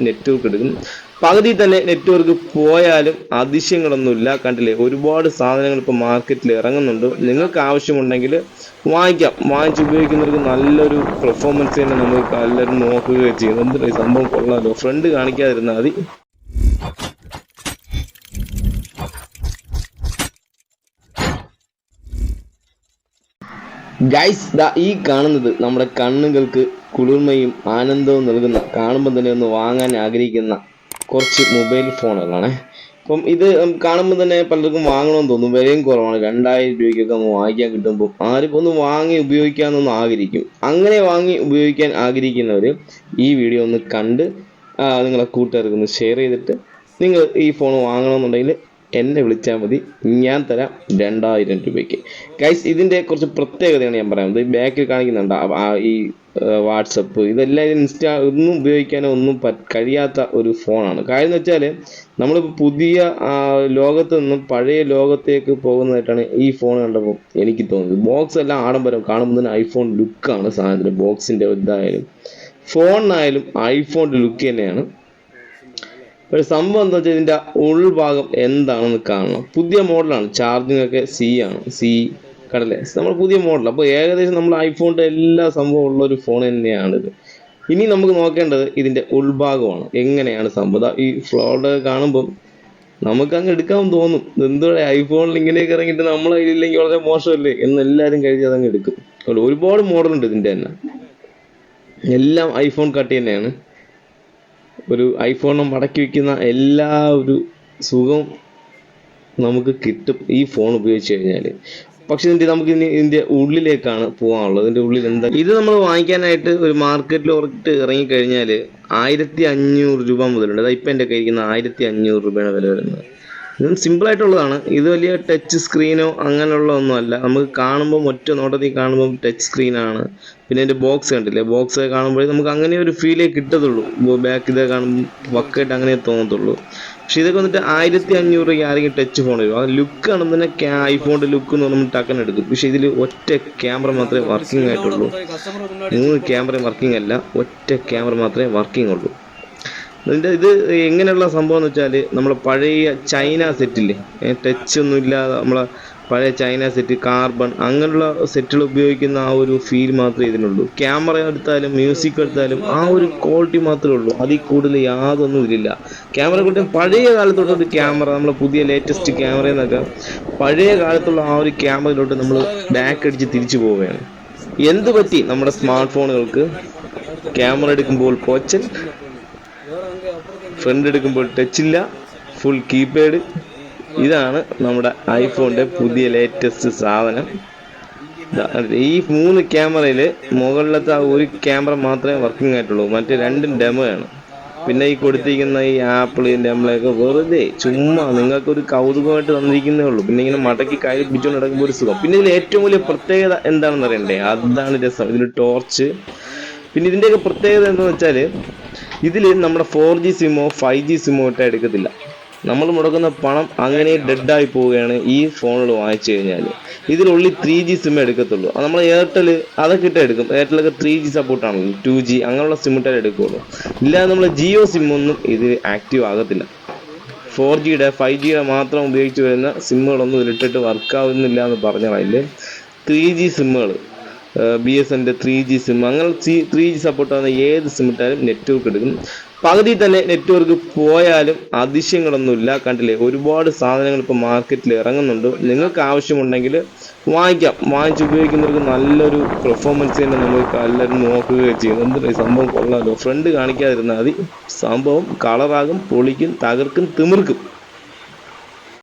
Network എടുക്കും. പകുതി തന്നെ നെറ്റ്വർക്ക് പോയാലും അതിശയങ്ങളൊന്നുമില്ല. കണ്ടില്ലേ, ഒരുപാട് സാധനങ്ങൾ ഇപ്പോൾ മാർക്കറ്റിൽ ഇറങ്ങുന്നുണ്ട്. നിങ്ങൾക്ക് ആവശ്യമുണ്ടെങ്കിൽ വാങ്ങിക്കാം. വാങ്ങിച്ച് ഉപയോഗിക്കുന്നവർക്ക് നല്ലൊരു പെർഫോമൻസ് തന്നെ നമുക്ക് എല്ലാവരും നോക്കുകയും ചെയ്യും. എന്തൊരു സംഭവം കൊള്ളാമല്ലോ. ഫ്രണ്ട് കാണിക്കാതിരുന്നാൽ മതി. ഗൈസ്, ഈ കാണുന്നത് നമ്മുടെ കണ്ണുകൾക്ക് കുളിർമയും ആനന്ദവും നൽകുന്ന, കാണുമ്പോൾ തന്നെ ഒന്ന് വാങ്ങാൻ ആഗ്രഹിക്കുന്ന കുറച്ച് മൊബൈൽ ഫോണുകളാണ്. അപ്പം ഇത് കാണുമ്പോൾ തന്നെ പലർക്കും വാങ്ങണമെന്ന് തോന്നും. വിലയും കുറവാണ്. 2000 രൂപയ്ക്കൊക്കെ ഒന്ന് വാങ്ങിക്കാൻ കിട്ടുമ്പോൾ ആരും ഒന്ന് വാങ്ങി ഉപയോഗിക്കാമെന്നൊന്ന് ആഗ്രഹിക്കും. അങ്ങനെ വാങ്ങി ഉപയോഗിക്കാൻ ആഗ്രഹിക്കുന്നവർ ഈ വീഡിയോ ഒന്ന് കണ്ട് നിങ്ങളെ കൂട്ടുകാർക്ക് ഒന്ന് ഷെയർ ചെയ്തിട്ട് നിങ്ങൾ ഈ ഫോൺ വാങ്ങണമെന്നുണ്ടെങ്കിൽ എന്നെ വിളിച്ചാൽ മതി. ഞാൻ തരാം 2000 രൂപയ്ക്ക്. ഗൈസ്, ഇതിൻ്റെ കുറച്ച് പ്രത്യേകതയാണ് ഞാൻ പറയുന്നത്. ഈ ബാക്കിൽ കാണിക്കുന്നുണ്ട് ഈ വാട്സപ്പ്, ഇതെല്ലാം ഒന്നും ഉപയോഗിക്കാനോ ഒന്നും കഴിയാത്ത ഒരു ഫോണാണ്. കാര്യം എന്ന് വെച്ചാൽ നമ്മളിപ്പോൾ പുതിയ ലോകത്ത് നിന്നും പഴയ ലോകത്തേക്ക് പോകുന്നതായിട്ടാണ് ഈ ഫോൺ കണ്ടപ്പോൾ എനിക്ക് തോന്നുന്നത്. ബോക്സ് എല്ലാം ആഡംബരം, കാണുമ്പോൾ തന്നെ ഐഫോൺ ലുക്കാണ് സാധനത്തിന്. ബോക്സിൻ്റെ ഇതായാലും ഫോണിനായാലും ഐഫോണിൻ്റെ ലുക്ക് തന്നെയാണ്. ഒരു സംഭവം എന്താ വെച്ചാൽ ഇതിൻ്റെ ഉൾഭാഗം എന്താണെന്ന് കാണണം. പുതിയ മോഡലാണ്. ചാർജിങ് ഒക്കെ സി കടലെ നമ്മൾ പുതിയ മോഡൽ. അപ്പോൾ ഏകദേശം നമ്മൾ ഐഫോണിൻ്റെ എല്ലാ സംഭവം ഉള്ള ഒരു ഫോൺ തന്നെയാണിത്. ഇനി നമുക്ക് നോക്കേണ്ടത് ഇതിൻ്റെ ഉൾഭാഗമാണ്. എങ്ങനെയാണ് സംഭവം. ഈ ഫ്ലോഡ് കാണുമ്പം നമുക്ക് അങ്ങ് എടുക്കാൻ തോന്നും. എന്തുകൂടെ ഐഫോണിൽ ഇങ്ങനെയൊക്കെ ഇറങ്ങിയിട്ട് നമ്മളെ കയ്യിലില്ലെങ്കിൽ വളരെ മോശമല്ലേ എന്ന് എല്ലാവരും കഴിച്ച് അതങ്ങ് എടുക്കും. ഒരുപാട് മോഡലുണ്ട് ഇതിൻ്റെ തന്നെ. എല്ലാം ഐഫോൺ കട്ട് തന്നെയാണ്. ഒരു ഐഫോണിനെ മടക്കി വയ്ക്കുന്ന എല്ലാ ഒരു സുഖവും നമുക്ക് കിട്ടും ഈ ഫോൺ ഉപയോഗിച്ച് കഴിഞ്ഞാൽ. പക്ഷെ നമുക്ക് ഇതിൻ്റെ ഉള്ളിലേക്കാണ് പോകാനുള്ളത്. ഇതിൻ്റെ ഉള്ളിൽ എന്താ, ഇത് നമ്മൾ വാങ്ങിക്കാനായിട്ട് ഒരു മാർക്കറ്റിൽ ഇറങ്ങിക്കഴിഞ്ഞാൽ 1500 രൂപ മുതലുണ്ട്. അതായത് ഇപ്പം എൻ്റെ കയ്യിരിക്കുന്ന 1500 രൂപയാണ് വില വരുന്നത്. ഇത് സിമ്പിളായിട്ടുള്ളതാണ്. ഇത് വലിയ ടച്ച് സ്ക്രീനോ അങ്ങനെയുള്ള ഒന്നുമല്ല. നമുക്ക് കാണുമ്പോൾ ഒറ്റ നോട്ടത്തിൽ കാണുമ്പോൾ ടച്ച് സ്ക്രീനാണ്. പിന്നെ അതിൻ്റെ ബോക്സ് കണ്ടില്ലേ, ബോക്സ് കാണുമ്പോഴേ നമുക്ക് അങ്ങനെ ഒരു ഫീലേ കിട്ടത്തുള്ളൂ. ബാക്ക് ഇതൊക്കെ കാണുമ്പോൾ വക്കായിട്ട് അങ്ങനെ തോന്നത്തുള്ളൂ. പക്ഷെ ഇതൊക്കെ വന്നിട്ട് 1500 രൂപയ്ക്ക് ആരെങ്കിലും ടച്ച് ഫോൺ വരും. ആ ലുക്ക് കാണുമ്പോൾ തന്നെ ഐഫോണിൻ്റെ ലുക്ക് എന്ന് പറഞ്ഞാൽ ടക്കൻ എടുക്കും. പക്ഷെ ഇതിൽ ഒറ്റ ക്യാമറ മാത്രമേ വർക്കിംഗ് ആയിട്ടുള്ളൂ. 3 ക്യാമറ വർക്കിംഗ് അല്ല, ഒറ്റ ക്യാമറ മാത്രമേ വർക്കിംഗ് ഉള്ളൂ. ഇത് എങ്ങനെയുള്ള സംഭവം എന്ന് വെച്ചാൽ നമ്മളെ പഴയ ചൈന സെറ്റില്ലേ, ടച്ച് ഒന്നും ഇല്ലാതെ നമ്മളെ പഴയ ചൈന സെറ്റ്, കാർബൺ അങ്ങനെയുള്ള സെറ്റുകൾ ഉപയോഗിക്കുന്ന ആ ഒരു ഫീൽ മാത്രമേ ഇതിനുള്ളൂ. ക്യാമറ എടുത്താലും മ്യൂസിക് എടുത്താലും ആ ഒരു ക്വാളിറ്റി മാത്രമേ ഉള്ളൂ. അതിൽ കൂടുതൽ യാതൊന്നും ഇതിലില്ല. ക്യാമറ കൂട്ടി പഴയ കാലത്തോട്ടൊരു ക്യാമറ, നമ്മളെ പുതിയ ലേറ്റസ്റ്റ് ക്യാമറയെന്നൊക്കെ പഴയ കാലത്തുള്ള ആ ഒരു ക്യാമറയിലോട്ട് നമ്മൾ ബാക്ക് അടിച്ച് തിരിച്ചു പോവുകയാണ്. എന്ത് പറ്റി നമ്മുടെ സ്മാർട്ട് ഫോണുകൾക്ക്? ക്യാമറ എടുക്കുമ്പോൾ പോച്ചൻ, ഫ്രണ്ട് എടുക്കുമ്പോൾ ടച്ചില്ല, ഫുൾ കീപാഡ്. ഇതാണ് നമ്മുടെ ഐഫോണിൻ്റെ പുതിയ ലേറ്റസ്റ്റ് സാധനം. ഈ 3 ക്യാമറയിൽ മുകളിലത്തെ ഒരു ക്യാമറ മാത്രമേ വർക്കിംഗ് ആയിട്ടുള്ളൂ. മറ്റേ 2 ഡെമോയാണ്. പിന്നെ ഈ കൊടുത്തിരിക്കുന്ന ഈ ആപ്പിളിൻ്റെ നമ്മളെയൊക്കെ വെറുതെ ചുമ്മാ നിങ്ങൾക്കൊരു കൗതുകമായിട്ട് തന്നിരിക്കുന്നേ ഉള്ളൂ. പിന്നെ ഇങ്ങനെ മടക്കി കയ്യിൽ പിടിച്ചുകൊണ്ട് നടക്കുമ്പോൾ ഒരു സുഖം. പിന്നെ ഇതിൽ ഏറ്റവും വലിയ പ്രത്യേകത എന്താണെന്ന് അറിയണ്ടേ? അതാണ് രസം. ഇതിൽ ടോർച്ച്. പിന്നെ ഇതിൻ്റെയൊക്കെ പ്രത്യേകത എന്താണെന്ന് വെച്ചാൽ ഇതിൽ നമ്മുടെ 4G സിമ്മോ 5G സിമ്മോ ഇട്ടാൽ എടുക്കത്തില്ല. നമ്മൾ മുടക്കുന്ന പണം അങ്ങനെ ഡെഡായി പോവുകയാണ് ഈ ഫോണുകൾ വാങ്ങിച്ചു കഴിഞ്ഞാൽ. ഇതിലുള്ളിൽ 3G സിമ്മേ എടുക്കത്തുള്ളൂ. നമ്മൾ എയർടെൽ അതൊക്കെ ഇട്ട് എടുക്കും. എയർടെലൊക്കെ 3G സപ്പോർട്ടാണല്ലോ, 2G അങ്ങനെയുള്ള സിം ഇട്ടാൽ എടുക്കുകയുള്ളൂ. ഇല്ലാതെ നമ്മൾ ജിയോ സിമ്മൊന്നും ഇത് ആക്റ്റീവ് ആകത്തില്ല. 4Gയുടെ 5Gയുടെ മാത്രം ഉപയോഗിച്ച് വരുന്ന സിമ്മുകളൊന്നും ഇതിലിട്ടിട്ട് വർക്കാവുന്നില്ല എന്ന് പറഞ്ഞാൽ 3G സിമ്മുകൾ, BSNൻ്റെ 3G സിം, അങ്ങനെ 3G സപ്പോർട്ടാകുന്ന ഏത് സിം ഇട്ടാലും നെറ്റ്വർക്ക് എടുക്കും. പകുതി തന്നെ നെറ്റ്വർക്ക് പോയാലും അതിശയങ്ങളൊന്നുമില്ല. കണ്ടില്ലേ, ഒരുപാട് സാധനങ്ങൾ ഇപ്പോൾ മാർക്കറ്റിൽ ഇറങ്ങുന്നുണ്ട്. നിങ്ങൾക്ക് ആവശ്യമുണ്ടെങ്കിൽ വാങ്ങിക്കാം. വാങ്ങിച്ച് ഉപയോഗിക്കുന്നവർക്ക് നല്ലൊരു പെർഫോമൻസ് തന്നെ നമുക്ക് എല്ലാവരും നോക്കുകയും ചെയ്യും. എന്തൊരു സംഭവം കൊള്ളാമല്ലോ. ഫ്രണ്ട് കാണിക്കാതിരുന്നാൽ മതി. സംഭവം കളറാകും, പൊളിക്കും, തകർക്കും, തിമിർക്കും.